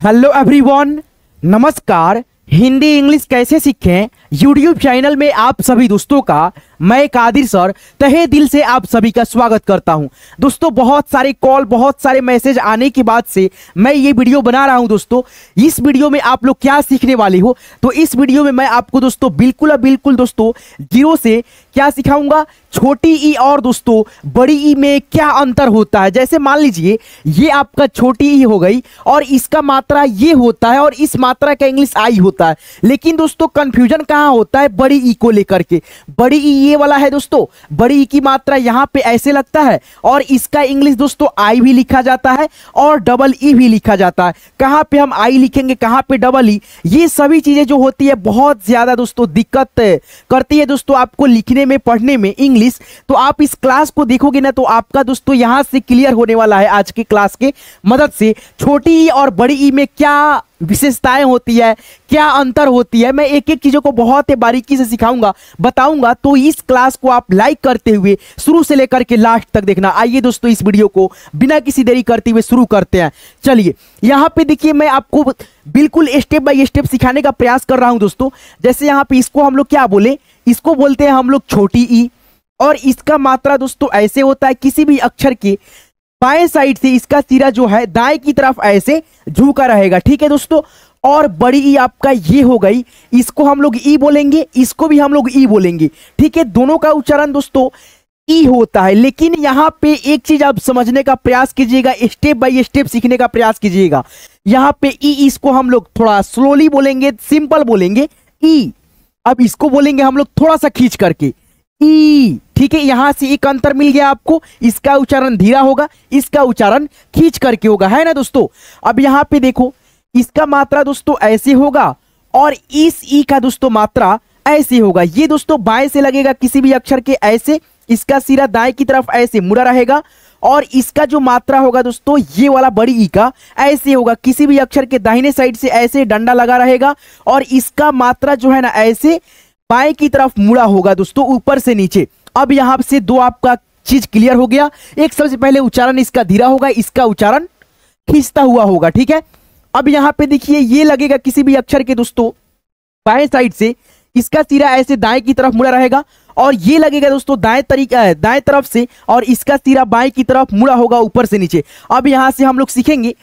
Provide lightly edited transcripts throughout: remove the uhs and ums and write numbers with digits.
Hello everyone, नमस्कार। Hindi English कैसे सीखें यूट्यूब चैनल में आप सभी दोस्तों का मैं कादिर सर तहे दिल से आप सभी का स्वागत करता हूं। दोस्तों, बहुत सारे कॉल, बहुत सारे मैसेज आने के बाद से मैं ये वीडियो बना रहा हूं। दोस्तों, इस वीडियो में आप लोग क्या सीखने वाले हो, तो इस वीडियो में मैं आपको दोस्तों बिल्कुल दोस्तों जीरो से क्या सिखाऊंगा, छोटी ई और दोस्तों बड़ी ई में क्या अंतर होता है। जैसे मान लीजिए ये आपका छोटी ई हो गई और इसका मात्रा ये होता है और इस मात्रा का इंग्लिश आई होता है, लेकिन दोस्तों कंफ्यूजन कहाँ होता है बड़ी ई को लेकर के। बड़ी ई ये वाला है दोस्तों, बड़ी ई की मात्रा यहाँ पे ऐसे लगता है और इसका इंग्लिश दोस्तों आई भी लिखा जाता है और डबल ई भी लिखा जाता है। कहाँ पे हम आई लिखेंगे, कहाँ पे डबल ई, ये सभी चीजें जो होती है बहुत ज्यादा दोस्तों दिक्कत करती है दोस्तों आपको लिखने में, पढ़ने में इंग्लिश। तो आप इस क्लास को देखोगे ना तो आपका दोस्तों यहां से क्लियर होने वाला है आज की क्लास के मदद से छोटी ई और बड़ी ई में क्या विशेषताएं होती है, क्या अंतर होती है। मैं एक एक चीजों को बहुत ही बारीकी से सिखाऊंगा, बताऊंगा। तो इस क्लास को आप लाइक करते हुए शुरू से लेकर के लास्ट तक देखना। आइए दोस्तों इस वीडियो को बिना किसी देरी करते हुए शुरू करते हैं। चलिए यहां पे देखिए, मैं आपको बिल्कुल स्टेप बाय स्टेप सिखाने का प्रयास कर रहा हूं दोस्तों। जैसे यहां पे इसको हम लोग क्या बोले, इसको बोलते हैं हम लोग छोटी ई और इसका मात्रा दोस्तों ऐसे होता है, किसी भी अक्षर के बाएं साइड से इसका सिरा जो है दाएं की तरफ ऐसे झुका रहेगा। ठीक है दोस्तों, और बड़ी ई आपका ये हो गई, इसको हम लोग ई बोलेंगे, इसको भी हम लोग ई बोलेंगे। ठीक है, दोनों का उच्चारण दोस्तों ई होता है। लेकिन यहां पे एक चीज आप समझने का प्रयास कीजिएगा, स्टेप बाय स्टेप सीखने का प्रयास कीजिएगा। यहां पे ई, इसको हम लोग थोड़ा स्लोली बोलेंगे, सिंपल बोलेंगे ई। अब इसको बोलेंगे हम लोग थोड़ा सा खींच करके ई। ठीक है, यहां से एक अंतर मिल गया आपको, इसका उच्चारण धीरा होगा, इसका उच्चारण खींच करके होगा, है ना दोस्तों। अब यहां पे देखो, इसका मात्रा दोस्तों ऐसे होगा और इस ई का दोस्तों मात्रा ऐसे होगा। ये दोस्तों बाएं से लगेगा किसी भी अक्षर के ऐसे, इसका सिरा दाएं की तरफ ऐसे मुड़ा रहेगा और इसका जो मात्रा होगा दोस्तों ये वाला बड़ी ई का ऐसे होगा, किसी भी अक्षर के दाहिने साइड से ऐसे डंडा लगा रहेगा और इसका मात्रा जो है ना ऐसे बाएं की तरफ मुड़ा होगा दोस्तों, ऊपर से नीचे। अब यहां से दो आपका चीज क्लियर हो गया। एक सबसे पहले उच्चारण इसका धीरा होगा, इसका उच्चारण खींचता हुआ होगा। ठीक है, अब यहां पे देखिए ये लगेगा किसी भी अक्षर के दोस्तों बाएं साइड से, इसका सिरा ऐसे दाएं की तरफ मुड़ा रहेगा और ये लगेगा दोस्तों दाएं तरफ से और इसका सिरा बाएं की तरफ मुड़ा होगा ऊपर से नीचे। अब यहां से हम लोग सीखेंगे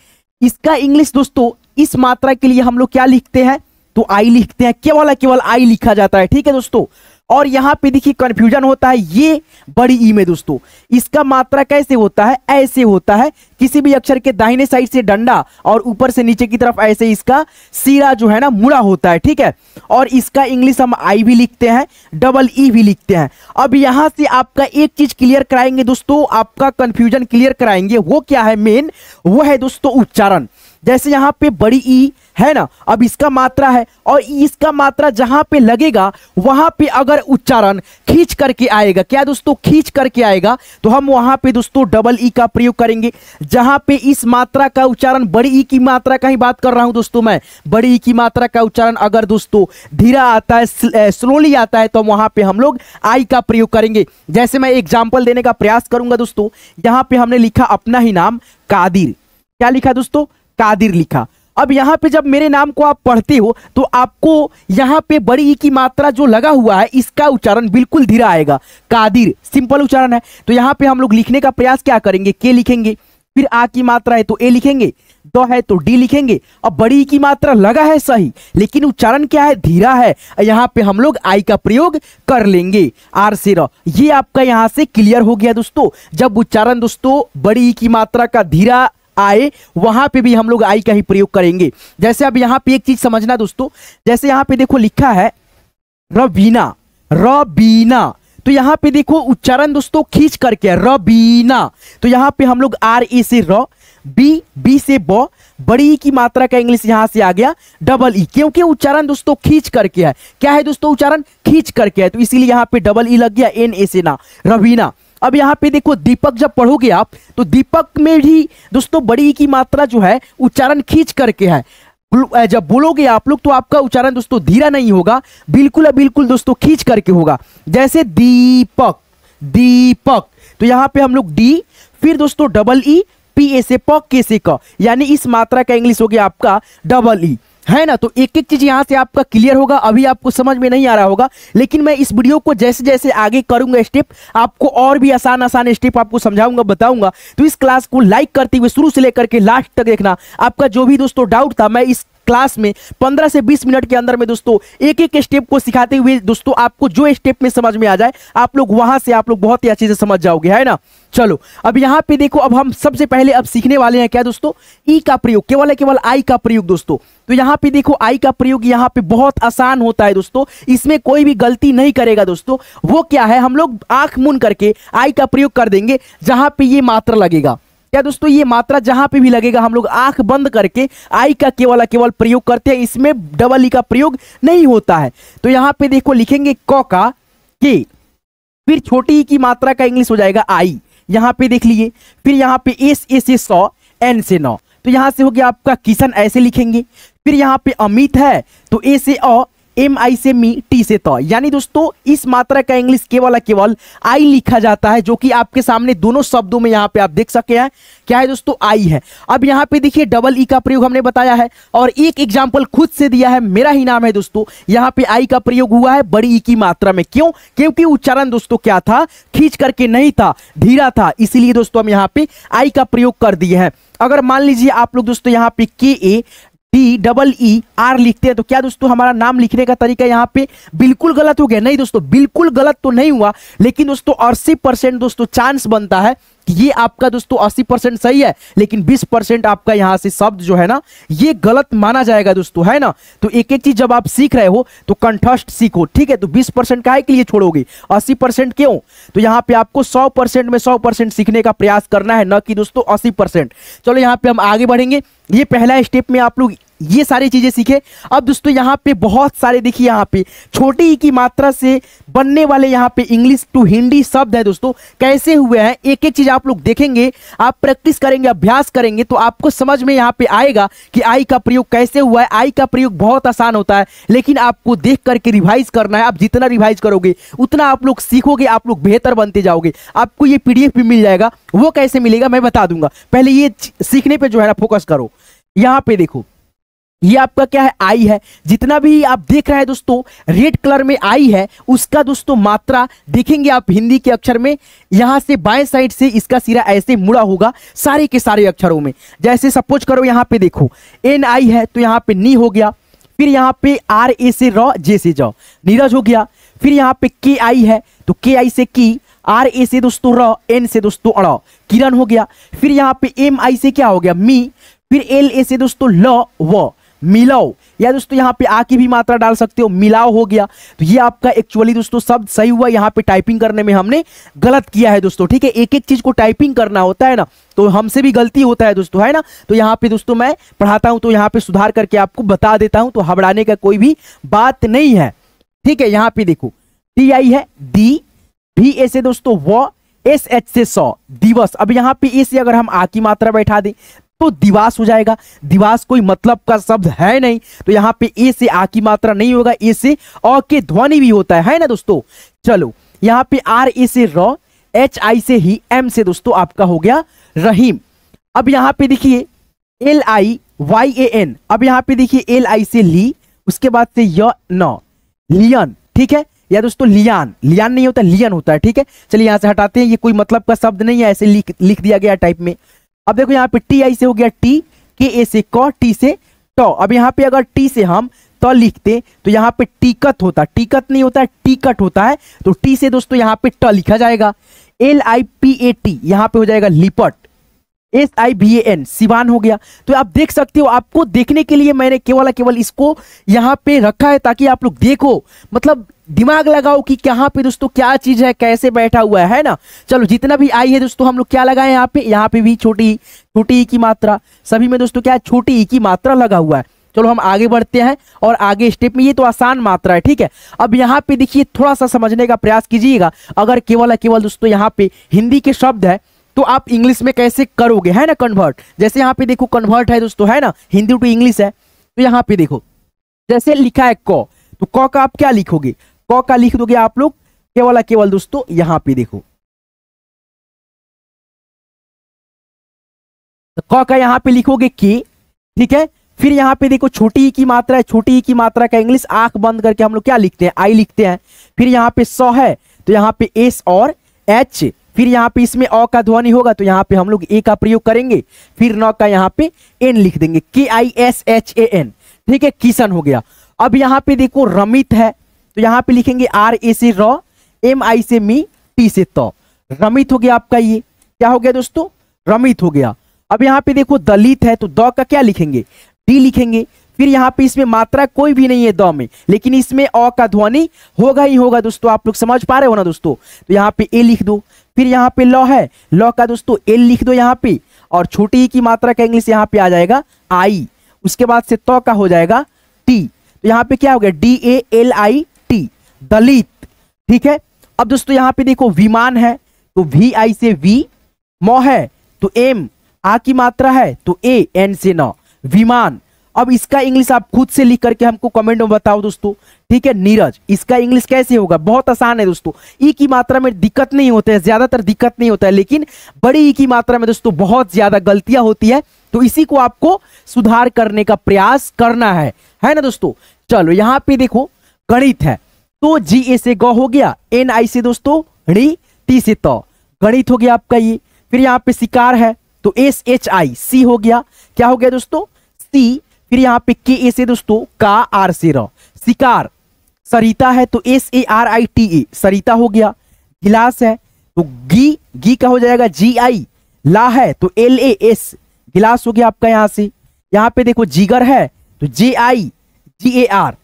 इसका इंग्लिश दोस्तों। इस मात्रा के लिए हम लोग क्या लिखते हैं, तो आई लिखते हैं, केवल आई लिखा जाता है। ठीक है दोस्तों, और यहां पे देखिए कंफ्यूजन होता है ये बड़ी ई में दोस्तों, इसका मात्रा कैसे होता है, ऐसे होता है, किसी भी अक्षर के दाहिने साइड से डंडा और ऊपर से नीचे की तरफ ऐसे इसका सिरा जो है ना मुड़ा होता है। ठीक है, और इसका इंग्लिश हम आई भी लिखते हैं, डबल ई भी लिखते हैं। अब यहां से आपका एक चीज क्लियर कराएंगे दोस्तों, आपका कंफ्यूजन क्लियर कराएंगे। वो क्या है मेन, वो है दोस्तों उच्चारण। जैसे यहां पे बड़ी ई है ना, अब इसका मात्रा है और इसका मात्रा जहां पे लगेगा वहां पे अगर उच्चारण खींच करके आएगा, क्या दोस्तों खींच करके आएगा, तो हम वहां पे दोस्तों डबल ई का प्रयोग करेंगे। जहां पे इस मात्रा का उच्चारण, बड़ी ई की मात्रा का ही बात कर रहा हूं दोस्तों मैं, बड़ी ई की मात्रा का उच्चारण अगर दोस्तों धीरा आता है, स्लोली आता है, तो वहां पे हम लोग आई का प्रयोग करेंगे। जैसे मैं एग्जाम्पल देने का प्रयास करूंगा दोस्तों। यहां पे हमने लिखा अपना ही नाम कादिर, क्या लिखा दोस्तों, कादिर लिखा। अब यहां पे जब मेरे नाम को आप पढ़ते हो तो आपको यहां पे बड़ी ई की मात्रा जो लगा हुआ है इसका उच्चारण बिल्कुल धीरा आएगा। कादिर सिंपल उच्चारण है, तो यहां पे हम लोग लिखने का प्रयास क्या करेंगे, के लिखेंगे, फिर आ की मात्रा है तो ए लिखेंगे, दो है तो डी लिखेंगे। अब बड़ी ई की मात्रा लगा है सही, लेकिन उच्चारण क्या है, धीरा है, यहां पे हम लोग आई का प्रयोग कर लेंगे, आर से र। ये आपका यहां से क्लियर हो गया दोस्तों। जब उच्चारण दोस्तों बड़ी ई की मात्रा का धीरा आए वहां पे भी हम लोग आई का ही प्रयोग करेंगे। जैसे अब यहां पे एक चीज समझना दोस्तों, जैसे यहां पे देखो लिखा है रबीना, रबीना, तो यहां पे देखो उच्चारण दोस्तों खींच करके रबीना, तो यहां पे हम लोग आर ए से र, बी, बी से ब, बड़ी ई की मात्रा का इंग्लिश यहां से आ गया डबल ई, क्योंकि उच्चारण दोस्तों खींच करके है। क्या है दोस्तों, उच्चारण खींच करके है, तो इसीलिए यहां पे डबल ई लग गया, एन ए से ना, रवीना। अब यहां पे देखो दीपक जब पढ़ोगे आप तो दीपक में भी दोस्तों बड़ी ई की मात्रा जो है उच्चारण खींच करके है। जब बोलोगे आप लोग तो आपका उच्चारण दोस्तों धीरा नहीं होगा, बिल्कुल दोस्तों खींच करके होगा। जैसे दीपक, दीपक, तो यहां पे हम लोग डी, फिर दोस्तों डबल ई, पी ए से प, के से क, यानी इस मात्रा का इंग्लिश हो गया आपका डबल ई, है ना। तो एक एक चीज यहां से आपका क्लियर होगा, अभी आपको समझ में नहीं आ रहा होगा, लेकिन मैं इस वीडियो को जैसे जैसे आगे करूंगा स्टेप, आपको और भी आसान आसान स्टेप आपको समझाऊंगा, बताऊंगा। तो इस क्लास को लाइक करते हुए शुरू से लेकर के लास्ट तक देखना। आपका जो भी दोस्तों डाउट था, मैं इस क्लास में 15 से 20 मिनट के अंदर में दोस्तों एक एक स्टेप को सिखाते हुए दोस्तों आपको जो स्टेप में समझ में आ जाए, आप लोग वहां से आप लोग बहुत ही अच्छे से समझ जाओगे, है ना। चलो अब यहाँ पे देखो, अब हम सबसे पहले अब सीखने वाले हैं क्या दोस्तों, ई का प्रयोग, केवल आई का प्रयोग दोस्तों। तो यहाँ पे देखो आई का प्रयोग यहाँ पे बहुत आसान होता है दोस्तों, इसमें कोई भी गलती नहीं करेगा दोस्तों। वो क्या है, हम लोग आंख मूंद करके आई का प्रयोग कर देंगे जहां पे ये मात्रा लगेगा। क्या दोस्तों, ये मात्रा जहां पे भी लगेगा हम लोग आंख बंद करके आई का केवल प्रयोग करते हैं, इसमें डबल ई का प्रयोग नहीं होता है। तो यहां पे देखो लिखेंगे क का के, फिर छोटी ई की मात्रा का इंग्लिश हो जाएगा आई, यहां पे देख लिए। फिर यहां पे एस ए से 100, एन से 9, तो यहां से हो गया आपका किशन, ऐसे लिखेंगे। फिर यहां पे अमित है तो ए से अ, एम आई से मी, टी से त, यानी दोस्तों इस मात्रा का इंग्लिश केवल आई लिखा जाता है, जो कि आपके सामने दोनों शब्दों में यहां पे आप देख सके हैं क्या है दोस्तों, आई है। अब यहां पे देखिए डबल ई का प्रयोग हमने बताया है, और एक एग्जांपल खुद से दिया है, मेरा ही नाम है दोस्तों। यहां पे आई का प्रयोग हुआ है बड़ी ई की मात्रा में, क्यों, क्योंकि उच्चारण दोस्तों क्या था, खींच करके नहीं था, धीरा था, इसीलिए दोस्तों हम यहां पे आई का प्रयोग कर दिए हैं। अगर मान लीजिए आप लोग दोस्तों यहां पे के A D double E R लिखते हैं, तो क्या दोस्तों हमारा नाम लिखने का तरीका यहाँ पे बिल्कुल गलत हो गया? नहीं दोस्तों, बिल्कुल गलत तो नहीं हुआ, लेकिन दोस्तों 80% दोस्तों चांस बनता है कि ये आपका दोस्तों 80% सही है, लेकिन 20% आपका यहाँ से शब्द जो है ना ये गलत माना जाएगा दोस्तों, है ना। तो एक एक चीज जब आप सीख रहे हो तो कंठस्थ सीखो, ठीक है। तो 20% काहे के लिए छोड़ोगे, 80% क्यों? तो यहाँ पे आपको 100% में 100% सीखने का प्रयास करना है, न कि दोस्तों 80%। चलो यहाँ पे हम आगे बढ़ेंगे, ये पहला स्टेप में आप लोग ये सारी चीजें सीखे। अब दोस्तों यहाँ पे बहुत सारे देखिए, यहाँ पे छोटी ई की मात्रा से बनने वाले यहाँ पे इंग्लिश टू हिंदी शब्द है दोस्तों, कैसे हुए हैं एक एक चीज आप लोग देखेंगे, आप प्रैक्टिस करेंगे, अभ्यास करेंगे, तो आपको समझ में यहाँ पे आएगा कि आई का प्रयोग कैसे हुआ है। आई का प्रयोग बहुत आसान होता है, लेकिन आपको देख करके रिवाइज करना है। आप जितना रिवाइज करोगे उतना आप लोग सीखोगे, आप लोग बेहतर बनते जाओगे। आपको ये पीडीएफ भी मिल जाएगा, वो कैसे मिलेगा मैं बता दूंगा, पहले ये सीखने पे जो है ना फोकस करो। यहाँ पे देखो ये आपका क्या है, आई है। जितना भी आप देख रहे हैं दोस्तों रेड कलर में आई है, उसका दोस्तों मात्रा देखेंगे आप हिंदी के अक्षर में, यहां से बाएं साइड से इसका सिरा ऐसे मुड़ा होगा सारे के सारे अक्षरों में। जैसे सपोज करो यहाँ पे देखो एन आई है तो यहाँ पे नी हो गया, फिर यहाँ पे आर ए से र, जे से ज, नीरज हो गया। फिर यहाँ पे के आई है तो के आई से की, आर ए से दोस्तों र, एन से दोस्तों अड़, किरण हो गया। फिर यहाँ पे एम आई से क्या हो गया, मी। फिर एल ए से दोस्तों ल, व, मिलाओ, या दोस्तों यहाँ पे आ की भी मात्रा डाल सकते हो, मिलाओ हो गया। तो ये आपका एक्चुअली दोस्तों शब्द सही हुआ, यहाँ पे टाइपिंग करने में हमने गलत किया है दोस्तों, ठीक है। एक एक चीज को टाइपिंग करना होता है ना, तो हमसे भी गलती होता है दोस्तों, है ना। तो यहाँ पे दोस्तों मैं पढ़ाता हूँ तो यहाँ पे सुधार करके आपको बता देता हूँ, तो घबराने का कोई भी बात नहीं है, ठीक है। यहाँ पे देखो टी आई है दी, भी ए से दोस्तों व, एस एच से 100, दिवस। अब यहाँ पे ए से अगर हम आ की मात्रा बैठा दें तो दिवास हो जाएगा। दिवास कोई मतलब का शब्द है नहीं, तो यहाँ पे ए से आ की मात्रा नहीं होगा, ए से अ के ध्वनि भी होता है ना दोस्तों। चलो यहाँ पे आर ए से र, एच आई से ही, एम से दोस्तों आपका हो गया रहीम। अब यहाँ पे देखिए L I Y A N, अब यहाँ पे देखिए एल आई से ली, उसके बाद से य न, लियन, ठीक है। या दोस्तों लियान, लियान नहीं होता लियन होता है, ठीक है। चलिए यहाँ से हटाते हैं, ये कोई मतलब का शब्द नहीं है, ऐसे लिख दिया गया टाइप में। अब देखो यहाँ पे टी आई से हो गया टी, के ए से क, टी से ट। अब यहाँ पे अगर टी से हम त लिखते तो यहाँ पे टीकत होता, टीकत नहीं होता है, टीकट होता है। तो टी से दोस्तों यहाँ पे ट लिखा जाएगा। L I P A T यहाँ पे हो जाएगा लिपट, S I B A N Siwan हो गया। तो आप देख सकते हो, आपको देखने के लिए मैंने केवल इसको यहाँ पे रखा है ताकि आप लोग देखो, मतलब दिमाग लगाओ कि कहाँ पे दोस्तों क्या चीज है, कैसे बैठा हुआ है ना। चलो जितना भी आई है दोस्तों हम लोग क्या लगाए यहाँ पे भी छोटी ई की मात्रा, सभी में दोस्तों क्या है, छोटी ई की मात्रा लगा हुआ है। चलो हम आगे बढ़ते हैं और आगे स्टेप में, ये तो आसान मात्रा है, ठीक है। अब यहाँ पे देखिए थोड़ा सा समझने का प्रयास कीजिएगा, अगर केवल दोस्तों यहाँ पे हिंदी के शब्द है तो आप इंग्लिश में कैसे करोगे, है ना कन्वर्ट। जैसे यहाँ पे देखो कन्वर्ट है दोस्तों, है ना, हिंदी टू इंग्लिश है। तो यहाँ पे देखो जैसे लिखा है क, तो क का आप क्या लिखोगे, क का लिख दोगे आप लोग केवल दोस्तों यहाँ पे देखो तो क का यहाँ पे लिखोगे के, ठीक है। फिर यहाँ पे देखो छोटी ई की मात्रा है, छोटी ई की मात्रा का इंग्लिश आंख बंद करके हम लोग क्या लिखते हैं, आई लिखते हैं। फिर यहाँ पे स है तो यहाँ पे एस और एच, फिर यहाँ पे इसमें अ का ध्वनि होगा तो यहाँ पे हम लोग ए का प्रयोग करेंगे। फिर न का यहाँ पे एन लिख देंगे, KISHAN, ठीक है, किशन हो गया। अब यहाँ पे देखो रमित है तो यहाँ पे लिखेंगे RA से र, MI से मी, T से त, रमित हो गया आपका। ये क्या हो गया दोस्तों, रमित हो गया। अब यहाँ पे देखो दलित है तो द का क्या लिखेंगे, डी लिखेंगे। फिर यहाँ पे इसमें मात्रा कोई भी नहीं है द में, लेकिन इसमें अ का ध्वनि होगा ही होगा दोस्तों, आप लोग समझ पा रहे हो ना दोस्तों। तो यहाँ पे ए लिख दो। फिर यहाँ पे ल है, ल का दोस्तों एल लिख दो यहाँ पे, और छोटी ई की मात्रा का इंग्लिश यहाँ पे आ जाएगा आई। उसके बाद से त का हो जाएगा टी, तो यहाँ पे क्या हो गया, DALIT, दलित, ठीक है। अब दोस्तों यहाँ पे देखो विमान है तो VI से वी, म है तो एम, आ की मात्रा है तो ए, एन से न, विमान। अब इसका इंग्लिश आप खुद से लिख करके हमको कमेंट में बताओ दोस्तों, ठीक है। नीरज, इसका इंग्लिश कैसे होगा, बहुत आसान है दोस्तों। ई की मात्रा में दिक्कत नहीं होते है, ज्यादातर दिक्कत नहीं होता है, लेकिन बड़ी ई की मात्रा में दोस्तों बहुत ज्यादा गलतियां होती है, तो इसी को आपको सुधार करने का प्रयास करना है ना दोस्तों। चलो यहाँ पे देखो गणित है तो GA से ग हो गया, NI से दोस्तों णी, T से त, गणित हो गया आपका ये। फिर यहाँ पे शिकार है तो SHI, सी हो गया, क्या हो गया दोस्तों, सी। फिर यहाँ पे KA से दोस्तों का, R से र, शिकार। सरिता है तो SARITA, सरिता हो गया। गिलास है तो गी का हो जाएगा GI, ला है तो LAS, गिलास हो गया आपका यहाँ से। यहाँ पे देखो जिगर है तो JIGAR,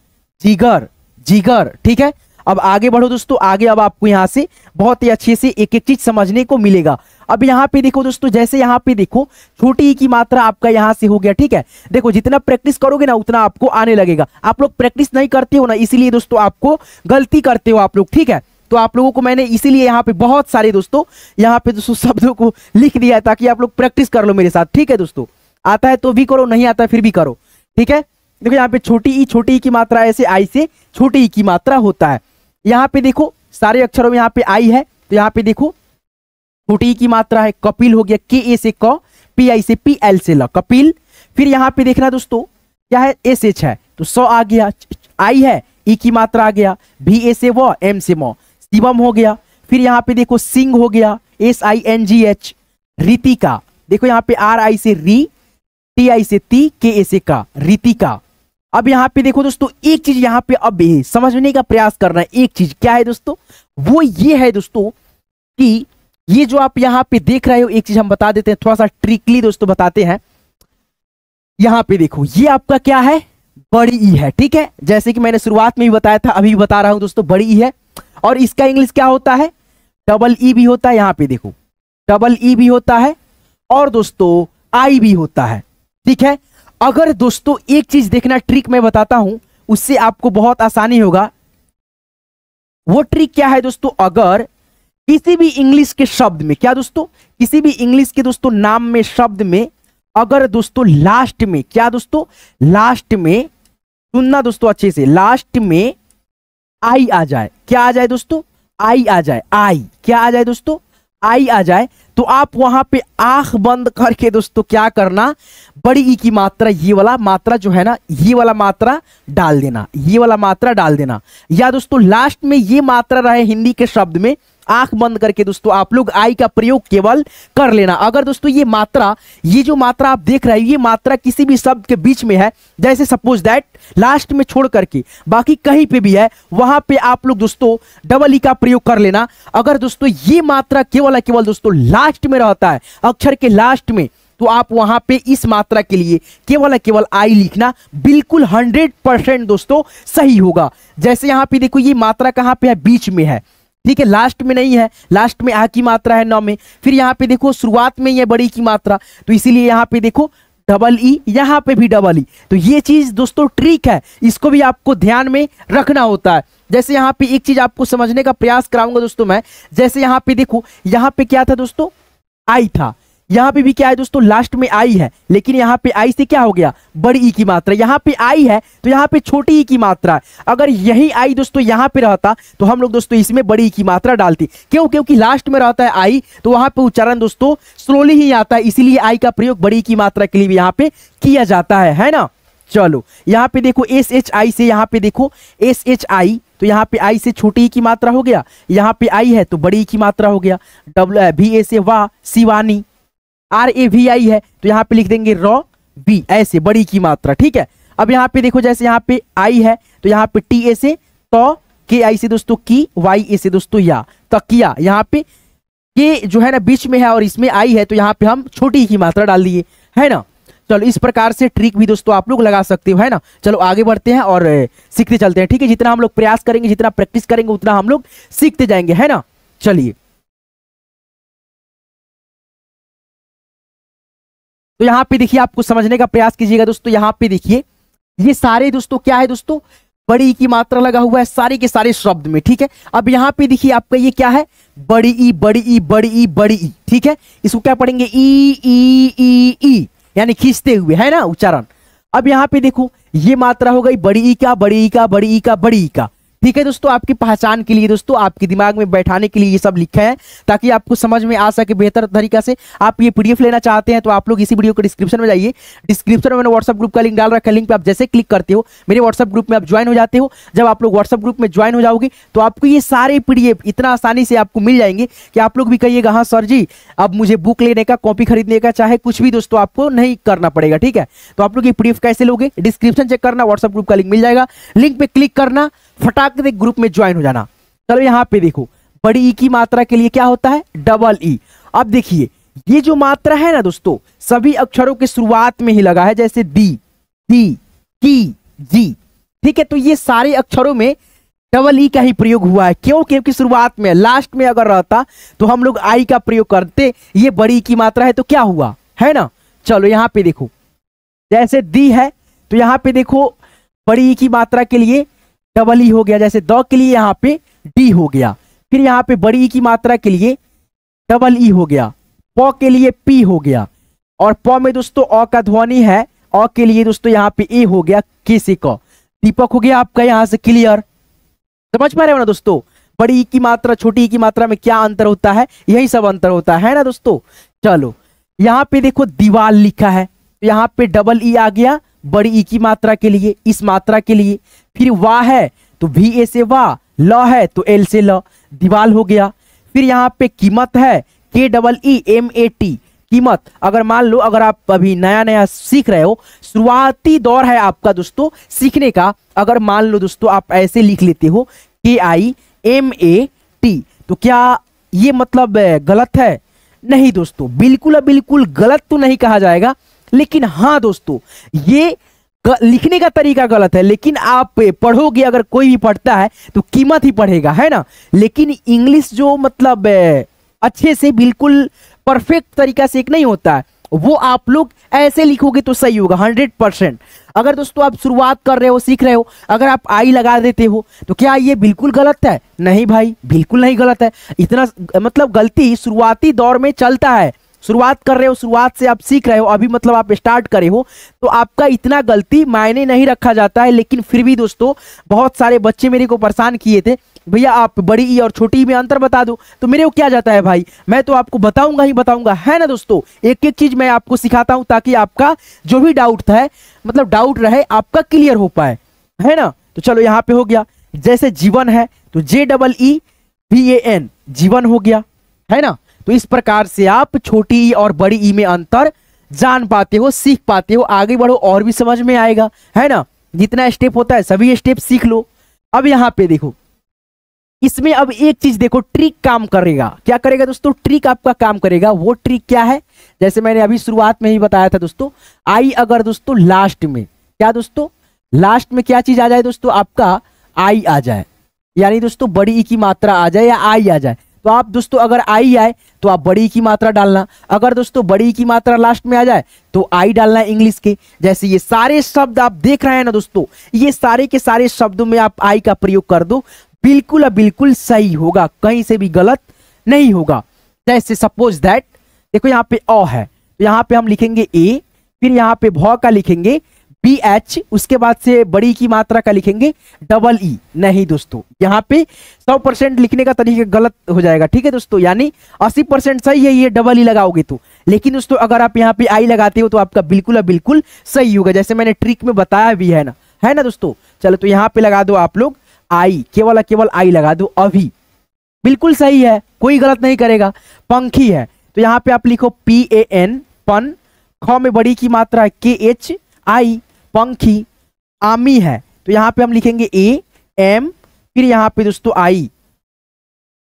जिगर, जिगर, ठीक है। अब आगे बढ़ो दोस्तों, आगे अब आपको यहाँ से बहुत ही अच्छे से एक एक चीज समझने को मिलेगा। अब यहाँ पे देखो दोस्तों, जैसे यहाँ पे देखो छोटी ई की मात्रा आपका यहाँ से हो गया, ठीक है। देखो जितना प्रैक्टिस करोगे ना उतना आपको आने लगेगा। आप लोग प्रैक्टिस नहीं करते हो ना, इसीलिए दोस्तों आपको गलती करते हो आप लोग, ठीक है। तो आप लोगों को मैंने इसीलिए यहाँ पे बहुत सारे दोस्तों यहाँ पे दोस्तों शब्दों को लिख दिया है ताकि आप लोग प्रैक्टिस कर लो मेरे साथ, ठीक है दोस्तों। आता है तो भी करो, नहीं आता है फिर भी करो, ठीक है। देखो यहाँ पे छोटी ई की मात्रा ऐसे आई से छोटी ई की मात्रा होता है। यहाँ पे देखो सारे अक्षरों में यहाँ पे आई है तो यहाँ पे देखो छोटी ई की मात्रा है, कपिल हो गया, KA से क, PI से PL से ल, कपिल। फिर यहाँ पे देखना दोस्तों क्या है, SH है तो स आ गया, आई है, ई की मात्रा आ गया, VA से व, M से म, शिवम हो गया। फिर यहाँ पे देखो सिंह हो गया, SINGH, रितिका। देखो यहाँ पे RI से री, TI से ती, KA से का, रितिका। अब यहाँ पे देखो दोस्तों एक चीज यहाँ पे अब समझने का प्रयास करना है। एक चीज क्या है दोस्तों, वो ये है दोस्तों कि ये जो आप यहाँ पे देख रहे हो, एक चीज हम बता देते हैं, थोड़ा सा ट्रिकली दोस्तों बताते हैं। यहाँ पे देखो ये आपका क्या है, बड़ी ई है, ठीक है। जैसे कि मैंने शुरुआत में भी बताया था, अभी भी बता रहा हूं दोस्तों, बड़ी ई है। और इसका इंग्लिश क्या होता है, डबल ई भी होता है। यहाँ पे देखो डबल ई भी होता है और दोस्तों आई भी होता है, ठीक है। अगर दोस्तों एक चीज देखना, ट्रिक मैं बताता हूं, उससे आपको बहुत आसानी होगा। वो ट्रिक क्या है दोस्तों, अगर किसी भी इंग्लिश के शब्द में, क्या दोस्तों, किसी भी इंग्लिश के दोस्तों नाम में, शब्द में, अगर दोस्तों लास्ट में, क्या दोस्तों, लास्ट में, सुनना दोस्तों अच्छे से, लास्ट में आई आ जाए, क्या आ जाए दोस्तों, आई आ जाए, आई, क्या आ जाए दोस्तों, आई आ जाए, तो आप वहां पे आंख बंद करके दोस्तों क्या करना, बड़ी ई की मात्रा, ये वाला मात्रा जो है ना, ये वाला मात्रा डाल देना, ये वाला मात्रा डाल देना। या दोस्तों लास्ट में ये मात्रा रहे हिंदी के शब्द में, आंख बंद करके दोस्तों आप लोग आई का प्रयोग केवल कर लेना। अगर दोस्तों ये मात्रा, ये जो मात्रा आप देख रहे हो, ये मात्रा किसी भी शब्द के बीच में है, जैसे सपोज दैट लास्ट में छोड़ करके बाकी कहीं पे भी है, वहां पे आप लोग दोस्तों डबल ई का प्रयोग कर लेना। अगर दोस्तों ये मात्रा केवल केवल दोस्तों लास्ट में रहता है, अक्षर के लास्ट में, तो आप वहां पे इस मात्रा के लिए केवल केवल आई लिखना, बिल्कुल 100% दोस्तों सही होगा। जैसे यहां पे देखो ये मात्रा कहां पे है, बीच में है, ठीक है, लास्ट में नहीं है, लास्ट में आ की मात्रा है, न में। फिर यहाँ पे देखो शुरुआत में ये बड़ी की मात्रा, तो इसीलिए यहाँ पे देखो डबल ई, यहाँ पे भी डबल ई। तो ये चीज दोस्तों ट्रिक है, इसको भी आपको ध्यान में रखना होता है। जैसे यहाँ पे एक चीज आपको समझने का प्रयास कराऊंगा दोस्तों मैं, जैसे यहाँ पे देखो, यहाँ पे क्या था दोस्तों, आई था, यहाँ पे भी क्या है दोस्तों, लास्ट में आई है, लेकिन यहाँ पे आई से क्या हो गया, बड़ी ई की मात्रा। यहाँ पे आई है तो यहाँ पे छोटी ई की मात्रा है। अगर यही आई दोस्तों यहाँ पे रहता तो हम लोग दोस्तों इसमें बड़ी ई की मात्रा डालती। क्यों? क्योंकि लास्ट में रहता है आई, तो वहां पे उच्चारण दोस्तों स्लोली ही आता है, इसीलिए आई का प्रयोग बड़ी ई की मात्रा के लिए भी यहाँ पे किया जाता है ना। चलो यहाँ पे देखो एस एच आई से, यहाँ पे देखो एस एच आई, तो यहाँ पे आई से छोटी ई की मात्रा हो गया, यहाँ पे आई है तो बड़ी ई की मात्रा हो गया। वी ए से वाह, शिवानी। आर ए वी आई है तो यहाँ पे लिख देंगे रॉ बी, ऐसे बड़ी की मात्रा। ठीक है, अब यहाँ पे देखो जैसे यहाँ पे आई है तो यहाँ पे टी ए से तो, के आई से दोस्तों की, वाई ए से दोस्तों या, तकिया। यहाँ पे के जो है ना बीच में है और इसमें आई है तो यहाँ पे हम छोटी की मात्रा डाल दिए, है ना। चलो इस प्रकार से ट्रिक भी दोस्तों आप लोग लगा सकते हो, है ना। चलो आगे बढ़ते हैं और सीखते चलते हैं। ठीक है, जितना हम लोग प्रयास करेंगे, जितना प्रैक्टिस करेंगे, उतना हम लोग सीखते जाएंगे, है ना। चलिए तो यहाँ पे देखिए, आपको समझने का प्रयास कीजिएगा दोस्तों। यहाँ पे देखिए ये सारे दोस्तों क्या है दोस्तों, बड़ी ई की मात्रा लगा हुआ है सारे के सारे शब्द में। ठीक है, अब यहाँ पे देखिए आपका ये क्या है, बड़ी ई बड़ी ई बड़ी ई बड़ी ई। ठीक है, इसको क्या पढ़ेंगे, ई ई ई ई, यानी खींचते हुए, है ना उच्चारण। अब यहाँ पे देखो ये मात्रा हो गई बड़ी ई का बड़ी ई का बड़ी ई का बड़ी ई का। ठीक है दोस्तों, आपकी पहचान के लिए दोस्तों, आपके दिमाग में बैठाने के लिए ये सब लिखा है ताकि आपको समझ में आ सके बेहतर तरीका से। आप ये पीडीएफ लेना चाहते हैं तो आप लोग इसी वीडियो के डिस्क्रिप्शन में जाइए। डिस्क्रिप्शन में मैंने व्हाट्सएप ग्रुप का लिंक डाल रखा है, लिंक पे आप जैसे क्लिक करते हो मेरे व्हाट्सएप ग्रुप में आप ज्वाइन हो जाते हो। जब आप लोग व्हाट्सएप ग्रुप में ज्वाइन हो जाओगे तो आपको ये सारे पीडीएफ इतना आसानी से आपको मिल जाएंगे कि आप लोग भी कहिएगा हाँ सर जी अब मुझे बुक लेने का, कॉपी खरीदने का, चाहे कुछ भी दोस्तों आपको नहीं करना पड़ेगा। ठीक है, तो आप लोग ये पीडीएफ कैसे लोगे, डिस्क्रिप्शन चेक करना, व्हाट्सएप ग्रुप का लिंक मिल जाएगा, लिंक पे क्लिक करना, फटाक से ग्रुप में ज्वाइन हो जाना। चलो यहाँ पे देखो बड़ी ई की मात्रा के लिए क्या होता है, डबल ई। अब देखिए ये जो मात्रा है ना दोस्तों, सभी अक्षरों के शुरुआत में ही लगा है, जैसे दी, दी, की, जी। ठीक है, तो ये सारे अक्षरों में डबल ई का ही प्रयोग हुआ है। क्यों? क्योंकि शुरुआत में, लास्ट में अगर रहता तो हम लोग आई का प्रयोग करते। ये बड़ी ई की मात्रा है तो क्या हुआ, है ना। चलो यहाँ पे देखो जैसे दी है तो यहाँ पे देखो बड़ी ई की मात्रा के लिए डबल ई हो गया, जैसे द के लिए यहाँ पे डी हो गया। फिर यहाँ पे बड़ी ई की मात्रा के लिए डबल ई हो गया, प के लिए पी हो गया, और प में दोस्तों अ का ध्वनि है, अ के लिए दोस्तों यहाँ पे ए हो गया, के से क। दीपक हो गया आपका यहाँ से क्लियर। समझ पा रहे हो ना दोस्तों, बड़ी ई की मात्रा छोटी ई की मात्रा में क्या अंतर होता है, यही सब अंतर होता है ना दोस्तों। चलो यहाँ पे देखो दीवार लिखा है, यहाँ पे डबल ई आ गया बड़ी ई की मात्रा के लिए, इस मात्रा के लिए। फिर वाह है तो वी ए से वाह, ल है तो एल से ल, दीवाल हो गया। फिर यहाँ पे कीमत है, K double E M A T, कीमत। अगर मान लो अगर आप अभी नया नया सीख रहे हो, शुरुआती दौर है आपका दोस्तों सीखने का, अगर मान लो दोस्तों आप ऐसे लिख लेते हो के आई एम ए टी, तो क्या ये मतलब गलत है? नहीं दोस्तों, बिल्कुल बिल्कुल गलत तो नहीं कहा जाएगा, लेकिन हाँ दोस्तों ये लिखने का तरीका गलत है। लेकिन आप पढ़ोगे, अगर कोई भी पढ़ता है तो कीमत ही पढ़ेगा, है ना। लेकिन इंग्लिश जो मतलब अच्छे से बिल्कुल परफेक्ट तरीका से एक नहीं होता है, वो आप लोग ऐसे लिखोगे तो सही होगा 100%। अगर दोस्तों आप शुरुआत कर रहे हो, सीख रहे हो, अगर आप आई लगा देते हो तो क्या ये बिल्कुल गलत है? नहीं भाई, बिल्कुल नहीं गलत है। इतना मतलब गलती शुरुआती दौर में चलता है, शुरुआत कर रहे हो, शुरुआत से आप सीख रहे हो, अभी मतलब आप स्टार्ट करे हो तो आपका इतना गलती मायने नहीं रखा जाता है। लेकिन फिर भी दोस्तों बहुत सारे बच्चे मेरे को परेशान किए थे, भैया आप बड़ी ई और छोटी ई में अंतर बता दो, तो मेरे को क्या जाता है भाई, मैं तो आपको बताऊंगा ही बताऊंगा, है ना दोस्तों। एक एक चीज मैं आपको सिखाता हूं ताकि आपका जो भी डाउट है, मतलब डाउट रहे, आपका क्लियर हो पाए, है ना। तो चलो यहाँ पे हो गया, जैसे जीवन है तो J double E V A N, Jeevan हो गया, है ना। तो इस प्रकार से आप छोटी ई और बड़ी ई में अंतर जान पाते हो, सीख पाते हो। आगे बढ़ो और भी समझ में आएगा, है ना। जितना स्टेप होता है सभी स्टेप सीख लो। अब यहाँ पे देखो, इसमें अब एक चीज देखो, ट्रिक काम करेगा। क्या करेगा दोस्तों? ट्रिक आपका काम करेगा। वो ट्रिक क्या है? जैसे मैंने अभी शुरुआत में ही बताया था दोस्तों, आई अगर दोस्तों लास्ट में, क्या दोस्तों लास्ट में क्या चीज आ जाए दोस्तों, आपका आई आ जाए, यानी दोस्तों बड़ी ई की मात्रा आ जाए या आई आ जाए, तो आप दोस्तों अगर आई आए तो आप बड़ी की मात्रा डालना। अगर दोस्तों बड़ी की मात्रा लास्ट में आ जाए तो आई डालना है इंग्लिश के। जैसे ये सारे शब्द आप देख रहे हैं ना दोस्तों, ये सारे के सारे शब्दों में आप आई का प्रयोग कर दो, बिल्कुल बिल्कुल सही होगा, कहीं से भी गलत नहीं होगा। जैसे सपोज दैट देखो यहाँ पे अ है, तो यहाँ पे हम लिखेंगे ए, फिर यहाँ पे भ का लिखेंगे बी एच, उसके बाद से बड़ी की मात्रा का लिखेंगे डबल ई। नहीं दोस्तों, यहाँ पे 100% लिखने का तरीका गलत हो जाएगा, ठीक है दोस्तों, यानी 80% सही है ये डबल ई लगाओगे तो। लेकिन दोस्तों अगर आप यहाँ पे आई लगाते हो तो आपका बिल्कुल और बिल्कुल सही होगा, जैसे मैंने ट्रिक में बताया भी है ना दोस्तों। चलो तो यहाँ पे लगा दो आप लोग आई, केवल आई लगा दो, अभी बिल्कुल सही है, कोई गलत नहीं करेगा। पंखी है तो यहाँ पे आप लिखो PAN, पन, ख में बड़ी की मात्रा KHI, पंखी। आमी है तो यहाँ पे हम लिखेंगे AM, फिर यहाँ पे दोस्तों आई।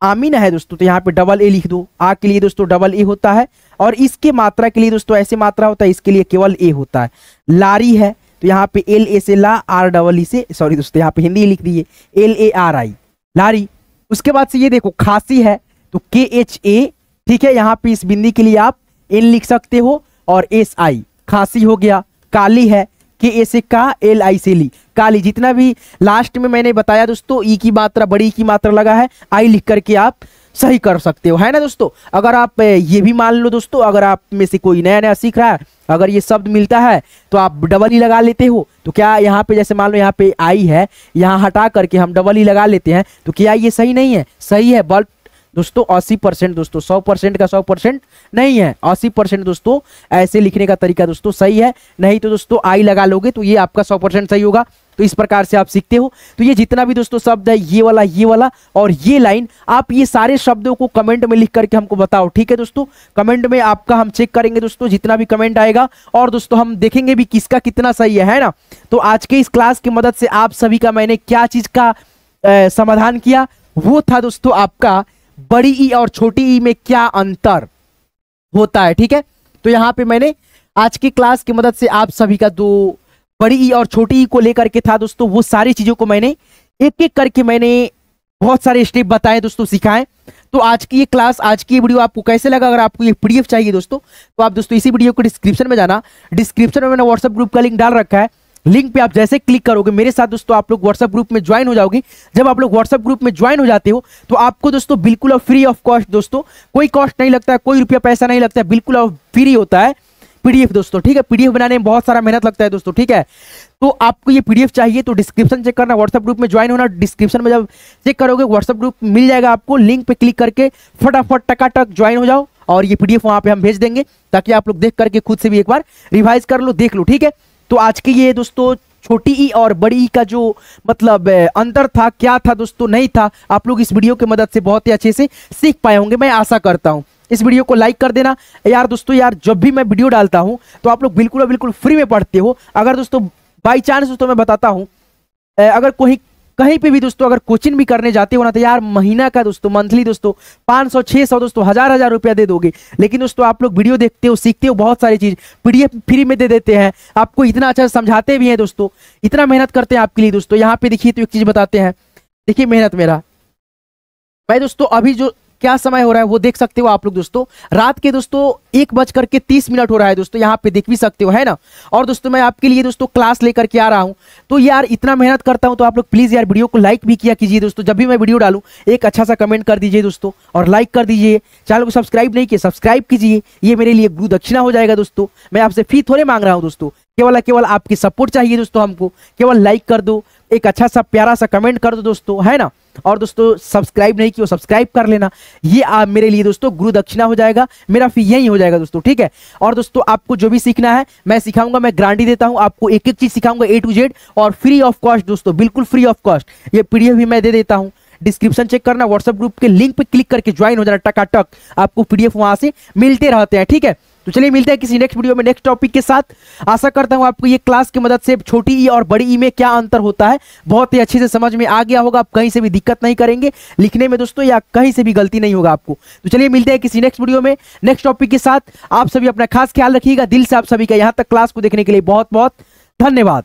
आमीन है दोस्तों तो यहाँ पे डबल ए लिख दो, आ के लिए दोस्तों डबल ए होता है, और इसके मात्रा के लिए दोस्तों ऐसे मात्रा होता है, इसके लिए केवल ए होता है। लारी है तो यहाँ पे LA से ला, REE से, सॉरी दोस्तों यहाँ पे हिंदी लिख दीजिए LARI, लारी। उसके बाद से ये देखो खांसी है तो KHA, ठीक है, यहाँ पे इस बिंदी के लिए आप N लिख सकते हो और SI, खांसी हो गया। काली है KA से का, LI से ली, काली। जितना भी लास्ट में मैंने बताया दोस्तों, ई की मात्रा बड़ी की मात्रा लगा है, आई लिख करके आप सही कर सकते हो, है ना दोस्तों। अगर आप ये भी मान लो दोस्तों, अगर आप में से कोई नया नया सीख रहा है, अगर ये शब्द मिलता है तो आप डबल ई लगा लेते हो, तो क्या यहाँ पे जैसे मान लो यहाँ पे आई है, यहाँ हटा करके हम डबल ई लगा लेते हैं, तो क्या ये सही नहीं है? सही है, बट दोस्तों 80% दोस्तों, 100% का 100% नहीं है, 80% दोस्तों ऐसे लिखने का तरीका दोस्तों सही है। नहीं तो दोस्तों आई लगा लोगे तो ये आपका 100% सही होगा। तो इस प्रकार से आप सीखते हो। तो ये जितना भी दोस्तों शब्द है, ये वाला और ये लाइन, आप ये सारे शब्दों को कमेंट में लिख करके हमको बताओ, ठीक है दोस्तों। कमेंट में आपका हम चेक करेंगे दोस्तों, जितना भी कमेंट आएगा, और दोस्तों हम देखेंगे भी किसका कितना सही है ना। तो आज के इस क्लास की मदद से आप सभी का मैंने क्या चीज का समाधान किया, वो था दोस्तों आपका बड़ी ई और छोटी ई में क्या अंतर होता है, ठीक है। तो यहाँ पे मैंने आज की क्लास की मदद से आप सभी का दो बड़ी ई और छोटी ई को लेकर के था दोस्तों, वो सारी चीजों को मैंने एक एक करके मैंने बहुत सारे स्टेप बताए दोस्तों, सिखाए। तो आज की ये क्लास, आज की ये वीडियो आपको कैसे लगा? अगर आपको ये PDF चाहिए दोस्तों, तो आप दोस्तों इसी वीडियो को डिस्क्रिप्शन में जाना, डिस्क्रिप्शन में मैंने व्हाट्सएप ग्रुप का लिंक डाल रखा है। लिंक पे आप जैसे क्लिक करोगे, मेरे साथ दोस्तों आप लोग व्हाट्सएप ग्रुप में ज्वाइन हो जाओगे। जब आप लोग व्हाट्सएप ग्रुप में ज्वाइन हो जाते हो तो आपको दोस्तों बिल्कुल फ्री ऑफ कॉस्ट दोस्तों, कोई कॉस्ट नहीं लगता है, कोई रुपया पैसा नहीं लगता है, बिल्कुल फ्री होता है PDF दोस्तों, ठीक है। PDF बनाने में बहुत सारा मेहनत लगता है दोस्तों, ठीक है। तो आपको ये PDF चाहिए तो डिस्क्रिप्शन चेक करना, व्हाट्सएप ग्रुप में ज्वाइन होना। डिस्क्रिप्शन में जब चेक करोगे व्हाट्सएप ग्रुप मिल जाएगा आपको, लिंक पे क्लिक करके फटाफट टकाटक ज्वाइन हो जाओ, और ये PDF वहां पे हम भेज देंगे, ताकि आप लोग देख करके खुद से भी एक बार रिवाइज कर लो, देख लो, ठीक है। तो आज की ये दोस्तों छोटी ई और बड़ी ई का जो मतलब अंतर था, क्या था दोस्तों, नहीं था, आप लोग इस वीडियो की मदद से बहुत ही अच्छे से सीख पाए होंगे, मैं आशा करता हूं। इस वीडियो को लाइक कर देना यार दोस्तों। यार जब भी मैं वीडियो डालता हूं तो आप लोग बिल्कुल बिल्कुल फ्री में पढ़ते हो। अगर दोस्तों बाई चांस दोस्तों मैं बताता हूं, अगर कोई कहीं पे भी दोस्तों अगर कोचिंग भी करने जाते हो ना, तो यार महीना का दोस्तों, मंथली दोस्तों 500 600 दोस्तों, हजार रुपया दे दोगे। लेकिन दोस्तों आप लोग वीडियो देखते हो, सीखते हो बहुत सारी चीज, PDF फ्री में दे देते हैं, आपको इतना अच्छा समझाते भी हैं दोस्तों, इतना मेहनत करते हैं आपके लिए दोस्तों। यहाँ पे देखिए तो एक चीज बताते हैं, देखिए मेहनत मेरा, मैं दोस्तों अभी जो क्या समय हो रहा है वो देख सकते हो आप लोग दोस्तों, रात के दोस्तों 1:30 हो रहा है दोस्तों, यहाँ पे देख भी सकते हो, है ना। और दोस्तों मैं आपके लिए दोस्तों क्लास लेकर के आ रहा हूँ, तो यार इतना मेहनत करता हूँ, तो आप लोग प्लीज यार वीडियो को लाइक भी किया कीजिए दोस्तों। जब भी मैं वीडियो डालूं एक अच्छा सा कमेंट कर दीजिए दोस्तों, और लाइक कर दीजिए। चैनल को सब्सक्राइब नहीं किया, सब्सक्राइब कीजिए, ये मेरे लिए गुरु दक्षिणा हो जाएगा दोस्तों। मैं आपसे फी थोड़े मांग रहा हूँ दोस्तों, केवल आपकी सपोर्ट चाहिए दोस्तों हमको। केवल लाइक कर दो, एक अच्छा सा प्यारा सा कमेंट कर दो दोस्तों, है ना। और दोस्तों सब्सक्राइब नहीं किया, सब्सक्राइब कर लेना, ये आप मेरे लिए दोस्तों गुरु दक्षिणा हो जाएगा, मेरा फी यही हो जाएगा दोस्तों, ठीक है। और दोस्तों आपको जो भी सीखना है मैं सिखाऊंगा, मैं गारंटी देता हूं आपको, एक एक चीज सिखाऊंगा A to Z, और फ्री ऑफ कॉस्ट दोस्तों, बिल्कुल फ्री ऑफ कॉस्ट। ये PDF भी मैं दे देता हूं, डिस्क्रिप्शन चेक करना, व्हाट्सएप ग्रुप के लिंक पे क्लिक करके ज्वाइन हो जाना, टकाटक आपको PDF वहां से मिलते रहते हैं, ठीक है। तो चलिए मिलते हैं किसी नेक्स्ट वीडियो में नेक्स्ट टॉपिक के साथ। आशा करता हूं आपको ये क्लास की मदद से छोटी ई और बड़ी ई में क्या अंतर होता है बहुत ही अच्छे से समझ में आ गया होगा। आप कहीं से भी दिक्कत नहीं करेंगे लिखने में दोस्तों, या कहीं से भी गलती नहीं होगा आपको। तो चलिए मिलते हैं किसी नेक्स्ट वीडियो में नेक्स्ट टॉपिक के साथ। आप सभी अपना खास ख्याल रखिएगा। दिल से आप सभी का यहाँ तक क्लास को देखने के लिए बहुत बहुत धन्यवाद।